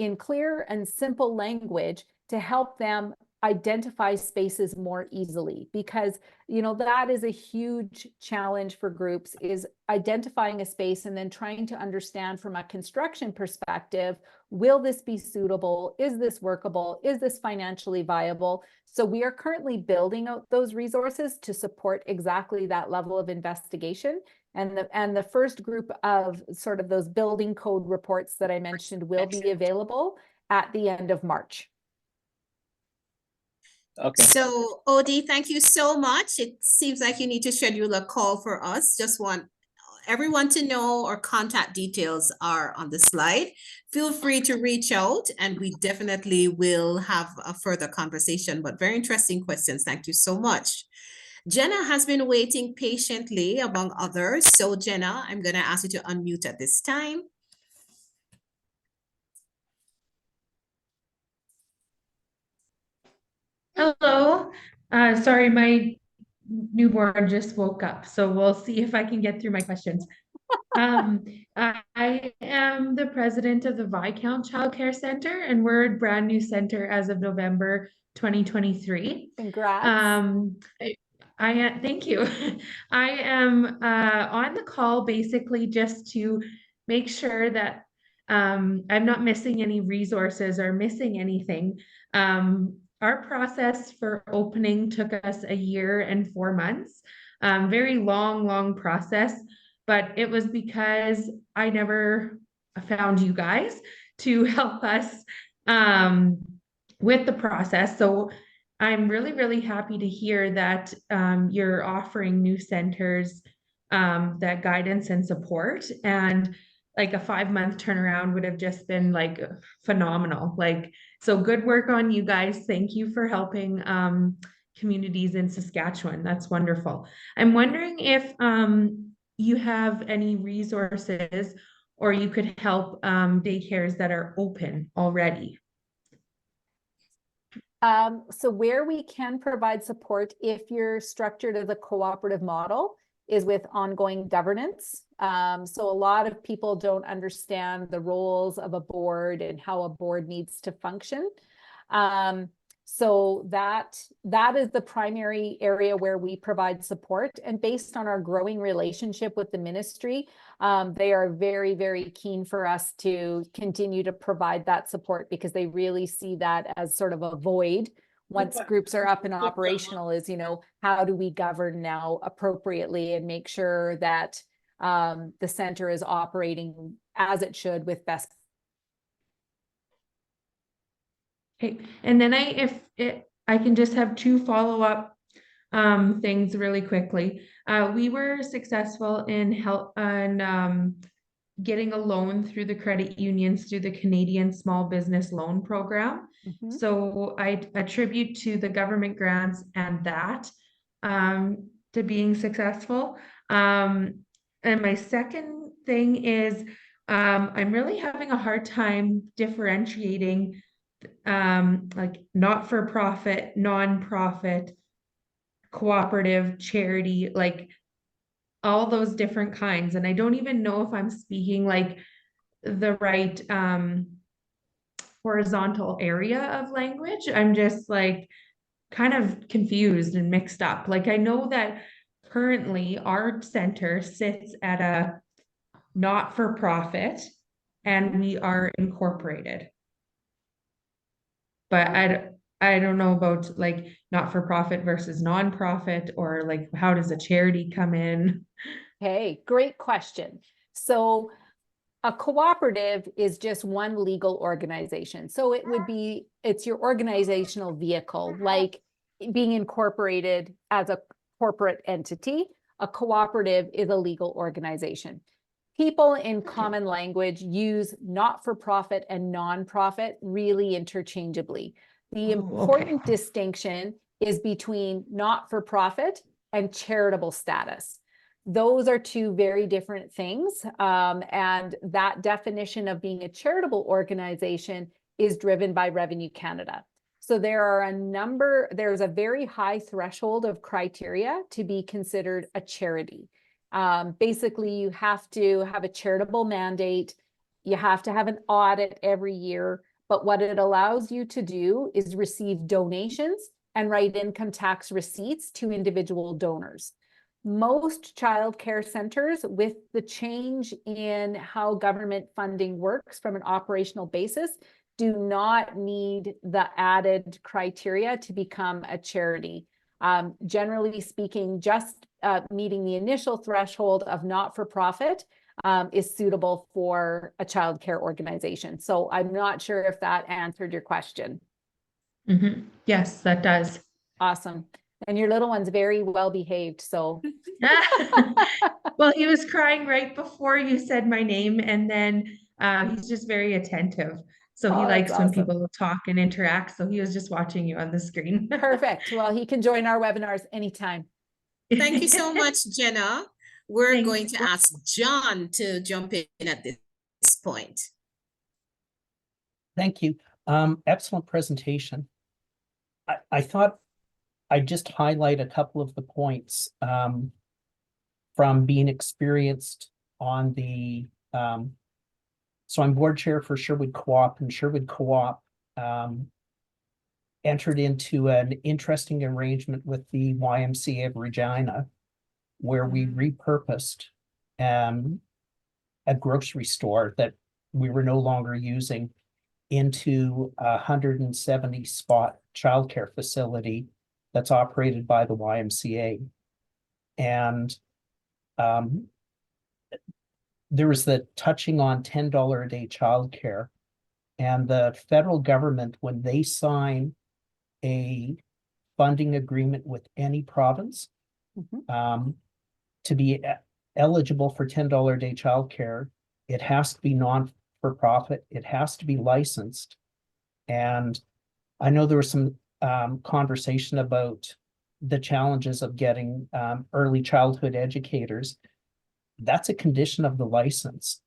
in clear and simple language to help them identify spaces more easily, because that is a huge challenge for groups, is identifying a space and then trying to understand from a construction perspective, will this be suitable? Is this workable? Is this financially viable? So we are currently building out those resources to support exactly that level of investigation. And the first group of sort of those building code reports that I mentioned will be available at the end of March. Okay. So, Odie, thank you so much. It seems like you need to schedule a call for us. Just want everyone to know our contact details are on the slide. Feel free to reach out and we definitely will have a further conversation, but very interesting questions. Thank you so much. Jenna has been waiting patiently among others. So Jenna, I'm going to ask you to unmute at this time. Hello. Sorry, my newborn just woke up, so we'll see if I can get through my questions. I am the president of the Viscount Childcare Center, and we're a brand new center as of November 2023. Congrats. Thank you. I am on the call basically just to make sure that I'm not missing any resources or missing anything. Our process for opening took us 1 year and 4 months. Very long process, but it was because I never found you guys to help us with the process. So I'm really happy to hear that you're offering new centers that guidance and support, and like a 5-month turnaround would have just been like phenomenal. Like, so good work on you guys. Thank you for helping communities in Saskatchewan. That's wonderful. I'm wondering if you have any resources or you could help daycares that are open already. So where we can provide support, if you're structured as a cooperative model, is with ongoing governance. So a lot of people don't understand the roles of a board and how a board needs to function. So that is the primary area where we provide support. And based on our growing relationship with the ministry, they are very keen for us to continue to provide that support, because they really see that as sort of a void once groups are up and operational, is, you know, how do we govern now appropriately and make sure that the center is operating as it should with best. Okay, and then I can just have 2 follow-up things really quickly. We were successful in getting a loan through the credit unions through the Canadian Small Business Loan Program. So I attribute to the government grants and that to being successful. And my second thing is I'm really having a hard time differentiating like not-for-profit, non-profit, cooperative, charity, like all those different kinds. And I don't even know if I'm speaking like the right horizontal area of language. I'm just like kind of confused and mixed up. Like, I know that currently our center sits at a not-for-profit and we are incorporated. But I don't know about like not-for-profit versus non-profit, or like how does a charity come in? Okay, great question. So a cooperative is just one legal organization. So it would be, it's your organizational vehicle, like being incorporated as a corporate entity. A cooperative is a legal organization. People in common language use not-for-profit and non-profit really interchangeably. The important distinction is between not-for-profit and charitable status. Those are 2 very different things. And that definition of being a charitable organization is driven by Revenue Canada. So there's a very high threshold of criteria to be considered a charity. Basically, you have to have a charitable mandate. You have to have an audit every year. But what it allows you to do is receive donations and write income tax receipts to individual donors. Most childcare centers, with the change in how government funding works from an operational basis, do not need the added criteria to become a charity. Generally speaking, just meeting the initial threshold of not-for-profit is suitable for a childcare organization. So I'm not sure if that answered your question. Yes, that does. Awesome. And your little one's very well behaved, so. Well, he was crying right before you said my name, and then he's just very attentive. So he likes when people talk and interact. So he was just watching you on the screen. Perfect. Well, he can join our webinars anytime. Thank you so much, Jenna. We're going to ask John to jump in at this point. Thank you. Excellent presentation. I thought I'd just highlight a couple of the points from being experienced on the, so I'm board chair for Sherwood Co-op, and Sherwood Co-op entered into an interesting arrangement with the YMCA of Regina, where we repurposed a grocery store that we were no longer using into a 170 spot childcare facility that's operated by the YMCA. And there was the touching on $10 a day childcare, and the federal government, when they sign a funding agreement with any province, to be eligible for $10 a day childcare, it has to be non-for-profit, it has to be licensed. And I know there was some conversation about the challenges of getting early childhood educators. That's a condition of the license.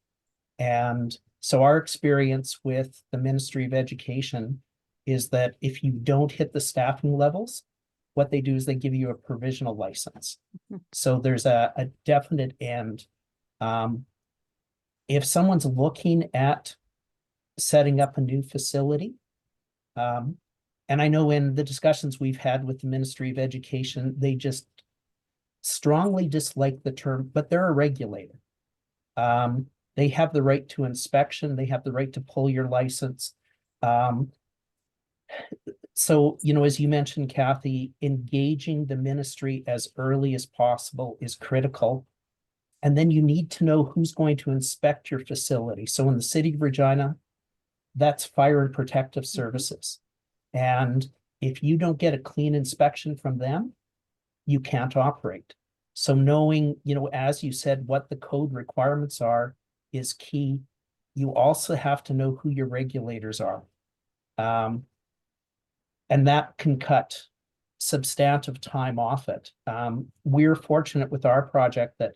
And so our experience with the Ministry of Education is that if you don't hit the staffing levels, what they do is they give you a provisional license. So there's a definite end. If someone's looking at setting up a new facility, and I know in the discussions we've had with the Ministry of Education, they just strongly dislike the term, but they're a regulator. They have the right to inspection, they have the right to pull your license. So, you know, as you mentioned, Cathy, engaging the ministry as early as possible is critical. And then you need to know who's going to inspect your facility. So in the city of Regina, that's Fire and Protective Services. And if you don't get a clean inspection from them, you can't operate. So knowing, you know, as you said, what the code requirements are is key. You also have to know who your regulators are. And that can cut substantive time off it. We're fortunate with our project that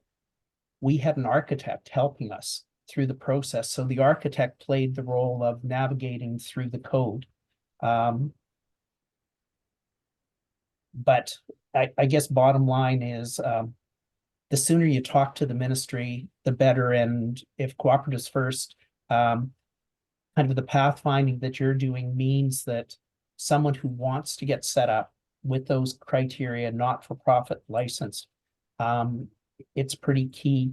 we had an architect helping us through the process. So the architect played the role of navigating through the code. But I guess bottom line is the sooner you talk to the ministry, the better. And if Cooperatives First, kind of the pathfinding that you're doing means that someone who wants to get set up with those criteria, not-for-profit license, it's pretty key,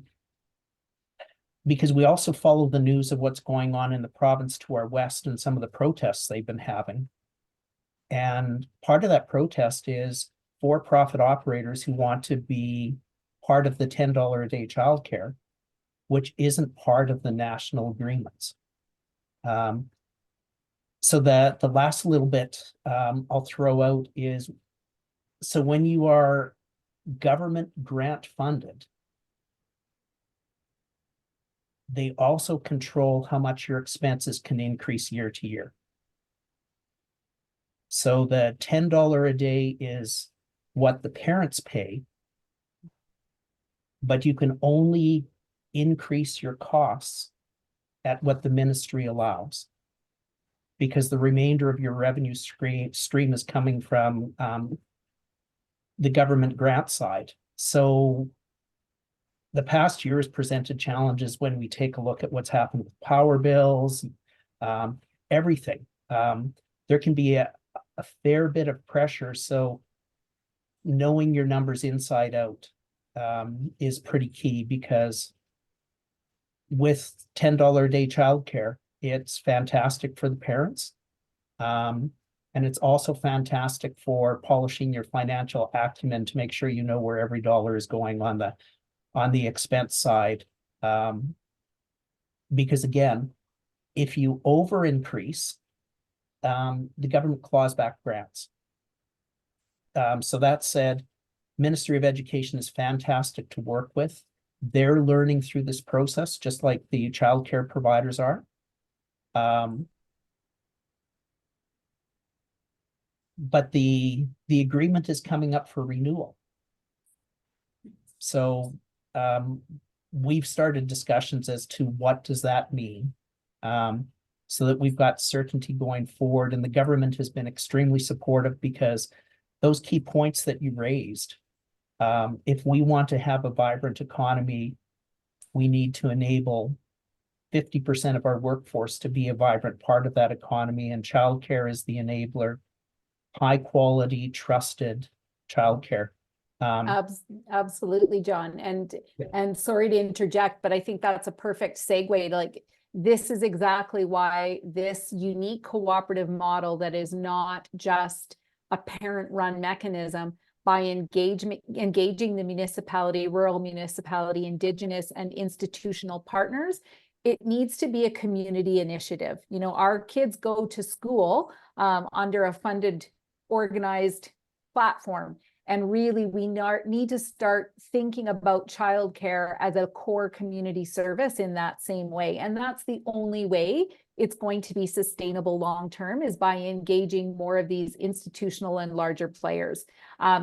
because we also follow the news of what's going on in the province to our west and some of the protests they've been having. And part of that protest is for-profit operators who want to be part of the $10 a day childcare, which isn't part of the national agreements. So that the last little bit I'll throw out is, so when you are government grant funded, they also control how much your expenses can increase year to year. So the $10 a day is what the parents pay, but you can only increase your costs at what the ministry allows, because the remainder of your revenue stream is coming from the government grant side. So the past year has presented challenges when we take a look at what's happened with power bills, everything. There can be a fair bit of pressure. So knowing your numbers inside out is pretty key, because with $10 a day childcare, it's fantastic for the parents. And it's also fantastic for polishing your financial acumen to make sure you know where every dollar is going on the expense side. Because again, if you over increase, the government claws back grants. So that said, Ministry of Education is fantastic to work with. They're learning through this process, just like the childcare providers are. But the agreement is coming up for renewal. So we've started discussions as to what does that mean, so that we've got certainty going forward. And the government has been extremely supportive, because those key points that you raised, if we want to have a vibrant economy, we need to enable 50% of our workforce to be a vibrant part of that economy, and childcare is the enabler. high quality, trusted childcare. Absolutely, John. And sorry to interject, but I think that's a perfect segue. Like, this is exactly why this unique cooperative model that is not just a parent-run mechanism, by engaging the municipality, rural municipality, Indigenous and institutional partners, it needs to be a community initiative. You know, our kids go to school under a funded, organized platform. And really, we need to start thinking about childcare as a core community service in that same way. And that's the only way it's going to be sustainable long-term, is by engaging more of these institutional and larger players.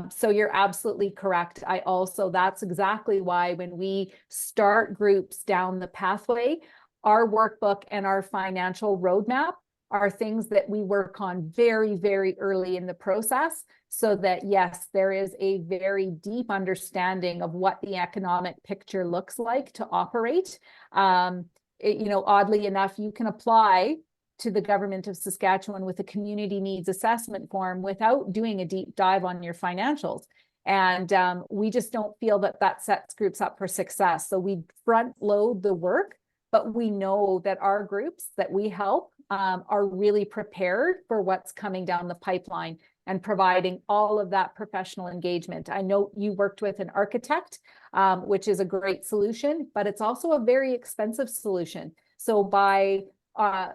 So you're absolutely correct. That's exactly why when we start groups down the pathway, our workbook and our financial roadmap are things that we work on very, very early in the process, so that, yes, there is a very deep understanding of what the economic picture looks like to operate. You know, oddly enough, you can apply to the government of Saskatchewan with a community needs assessment form without doing a deep dive on your financials. And we just don't feel that that sets groups up for success. So we front load the work, but we know that our groups that we help are really prepared for what's coming down the pipeline and providing all of that professional engagement. I know you worked with an architect, which is a great solution, but it's also a very expensive solution. So by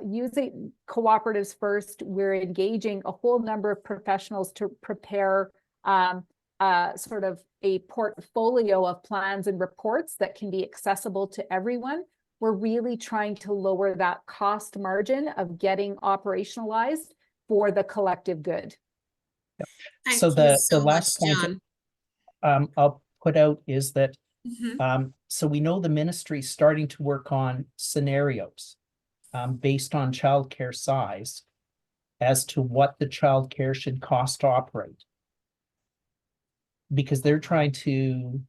using cooperatives first, we're engaging a whole number of professionals to prepare sort of a portfolio of plans and reports that can be accessible to everyone. We're really trying to lower that cost margin of getting operationalized for the collective good. Yep. Thank So you the so last much, point John. I'll put out is that Mm-hmm. so we know the ministry is starting to work on scenarios based on childcare size as to what the childcare should cost to operate, because they're trying to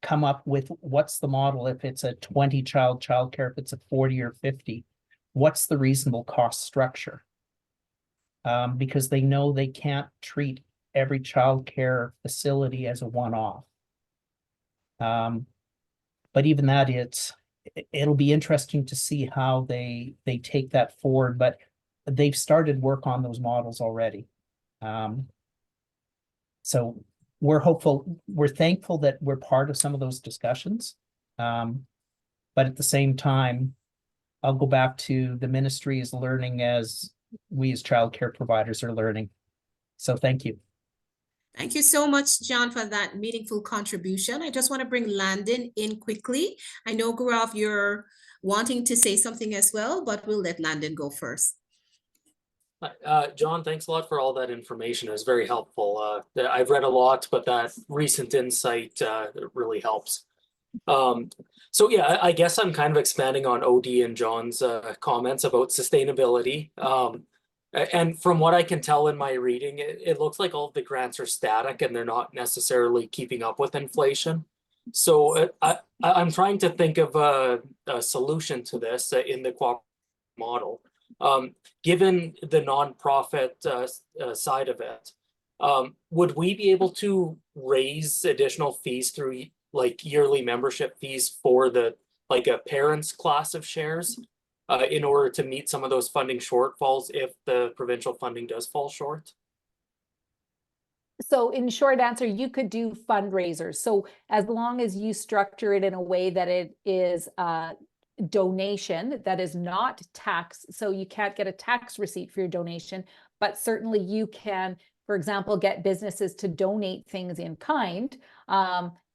come up with what's the model. If it's a 20 child childcare, if it's a 40 or 50, what's the reasonable cost structure? Because they know they can't treat every childcare facility as a one-off. But even that, it'll be interesting to see how they take that forward. But they've started work on those models already. So we're hopeful, we're thankful that we're part of some of those discussions. But at the same time, I'll go back to the ministry is learning as we as childcare providers are learning. So thank you. Thank you so much, John, for that meaningful contribution. I just want to bring Landon in quickly. I know, Gaurav, you're wanting to say something as well, but we'll let Landon go first. John, thanks a lot for all that information. It was very helpful. I've read a lot, but that recent insight really helps. So yeah, I guess I'm kind of expanding on OD and John's comments about sustainability. And from what I can tell in my reading, it looks like all of the grants are static and they're not necessarily keeping up with inflation. So I'm trying to think of a solution to this in the cooperative model. Given the nonprofit side of it, would we be able to raise additional fees through like yearly membership fees for the like a parents class of shares in order to meet some of those funding shortfalls if the provincial funding does fall short? So in short answer, you could do fundraisers. So as long as you structure it in a way that it is donation that is not tax, so you can't get a tax receipt for your donation, but certainly you can, for example, get businesses to donate things in kind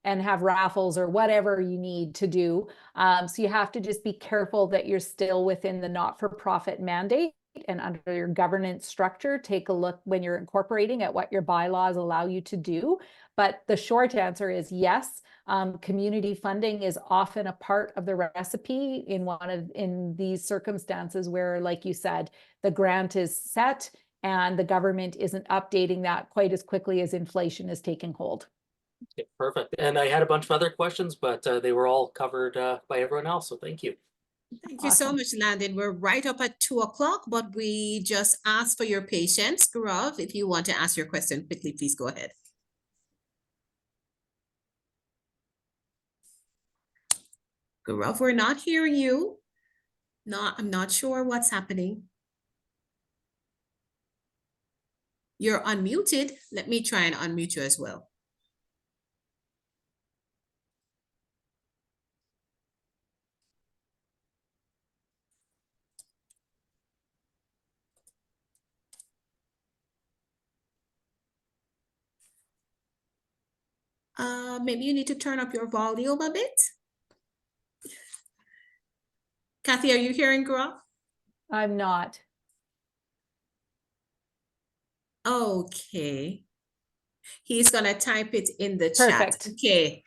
and have raffles or whatever you need to do. So you have to just be careful that you're still within the not-for-profit mandate and under your governance structure. Take a look when you're incorporating at what your bylaws allow you to do. But the short answer is yes. Community funding is often a part of the recipe in these circumstances where, like you said, the grant is set and the government isn't updating that quite as quickly as inflation is taking hold. Okay, perfect. And I had a bunch of other questions, but they were all covered by everyone else. So thank you. Thank you so Awesome. much, Landon. We're right up at 2 o'clock, but we just ask for your patience. Gaurav, if you want to ask your question quickly, please go ahead. Gaurav, we're not hearing you. No, I'm not sure what's happening. You're unmuted. Let me try and unmute you as well. Maybe you need to turn up your volume a bit. Cathy, are you hearing Gaurav? I'm not. Okay. He's gonna type it in the Perfect. chat. Okay.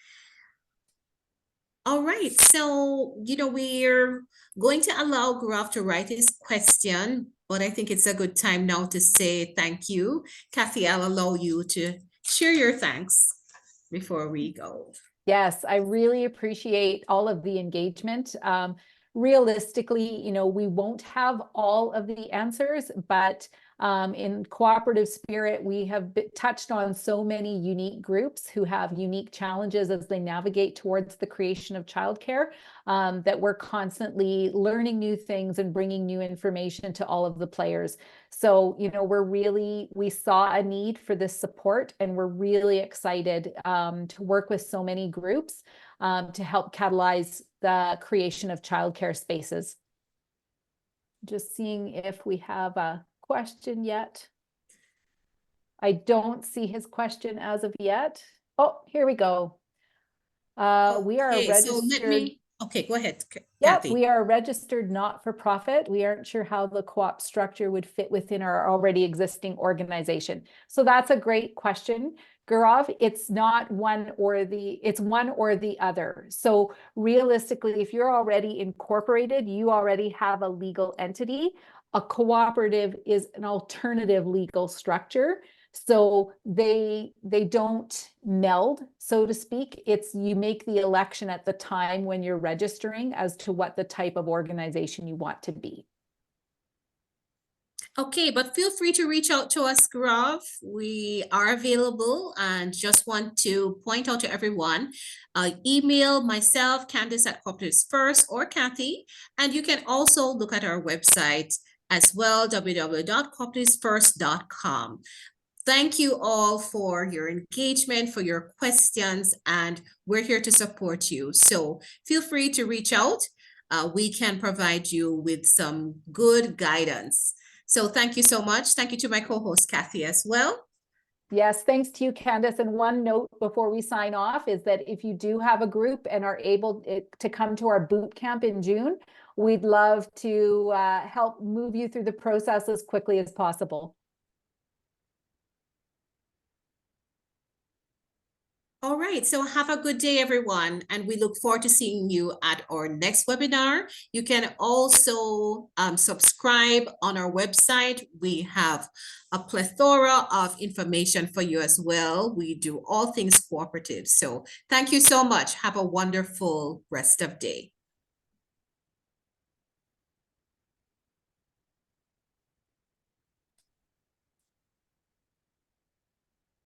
All right. So, we're going to allow Gaurav to write his question, but I think it's a good time now to say thank you. Cathy, I'll allow you to share your thanks before we go. Yes, I really appreciate all of the engagement. Realistically, we won't have all of the answers, but in cooperative spirit, we have touched on so many unique groups who have unique challenges as they navigate towards the creation of childcare, that we're constantly learning new things and bringing new information to all of the players. So, we saw a need for this support, and we're really excited to work with so many groups to help catalyze the creation of childcare spaces. Just seeing if we have a question yet. I don't see his question as of yet. Oh, here we go. We are Okay, so registered. okay, go ahead, Yep, Cathy. we are a registered not-for-profit. We aren't sure how the co-op structure would fit within our already existing organization. So that's a great question, Gaurav. It's not one or it's one or the other. So realistically, if you're already incorporated, you already have a legal entity. A cooperative is an alternative legal structure. So they don't meld, so to speak. It's you make the election at the time when you're registering as to what the type of organization you want to be. Okay, but feel free to reach out to us, Gaurav. We are available, and just want to point out to everyone, email myself, Candice at Cooperatives First, or Cathy, and you can also look at our website as well, www.cooperativesfirst.com. Thank you all for your engagement, for your questions, and we're here to support you. So feel free to reach out. We can provide you with some good guidance. So thank you so much. Thank you to my co-host, Cathy, as well. Yes, thanks to you, Candice. And one note before we sign off is that if you do have a group and are able to come to our boot camp in June, we'd love to help move you through the process as quickly as possible. All right, so have a good day, everyone, and we look forward to seeing you at our next webinar. You can also subscribe on our website. We have a plethora of information for you as well. We do all things cooperative. So thank you so much. Have a wonderful rest of day.